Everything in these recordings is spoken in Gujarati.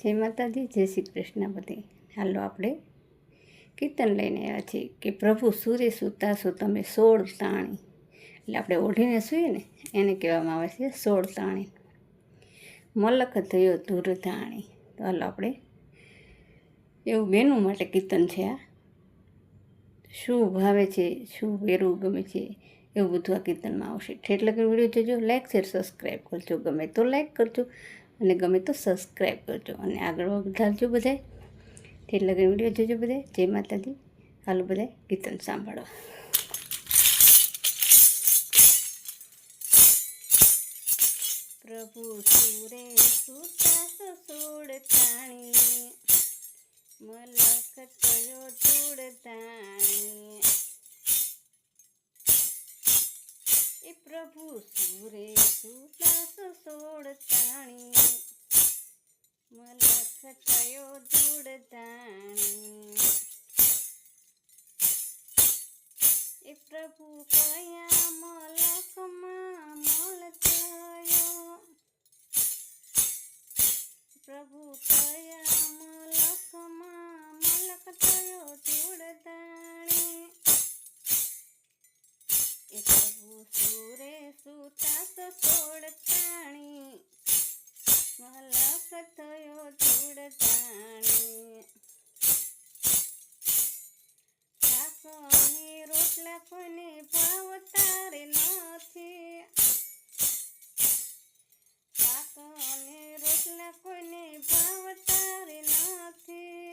જય માતાજી, જય શ્રી કૃષ્ણ બધે. હાલો આપણે કીર્તન લઈને આવ્યા છીએ કે પ્રભુ સૂરે સૂતા છો તમે 16 તાણી. એટલે આપણે ઓઢીને સૂઈએ ને એને કહેવામાં આવે છે 16 તાણી. મલક થયો ધૂર ધાણી. તો હાલો આપણે એવું બેનું માટે કીર્તન છે. આ શું ભાવે છે, શું વેરવું ગમે છે, એવું બધું આ કીર્તનમાં આવશે. ઠેઠ લગન વિડીયો જોજો, લાઇક શેર સબસ્ક્રાઈબ કરજો. ગમે તો લાઇક કરજો અને ગમે તો સબસ્ક્રાઈબ કરજો અને આગળ વધારજો બધાય. ઠેઠ લગન વિડીયો જોજો બધાય. જય માતાજી. હાલો બધાય કીર્તન સાંભળો. પ્રભુ સૂરે સૂતા છો 16 તાણી, મલક થયો ધૂળ ધાણી. એ પ્રભુ સૂરે સૂતા છો 16 તાણી, મલક થયો ધૂળ ધાણી. એ પ્રભુ કયા મલકમાં મલ થયો, પ્રભુ કયા મલકમાં મલક થયો ધૂળ ધાણી. એ પ્રભુ સૂરે સૂતા છો 16 તાણી, મલક થયો ધૂળ ધાણી. શાક અને રોટલા કોઈને ભાવતા રે નથી, શાક અને રોટલા કોઈને ભાવતા રે નથી.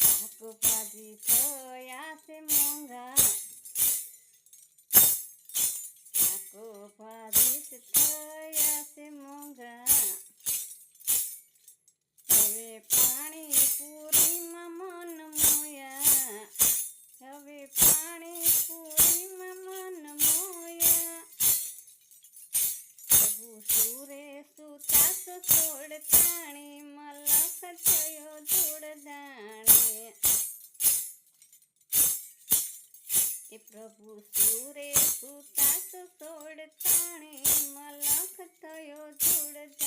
શાકભાજી થયા છે મોંઘા, શાકભાજી થયા છે મોંઘા. હવે પાણીપુરીમાં મન મોયા, હવે પાણીપુરીમાં મન મોયા. પ્રભુ સૂરે સૂતા છો 16 તાણી, મલક થયો ધૂળ ધાણી. એ પ્રભુ સૂરે સૂતા છો 16 તાણી, મલક થયો ધૂળ ધાણી.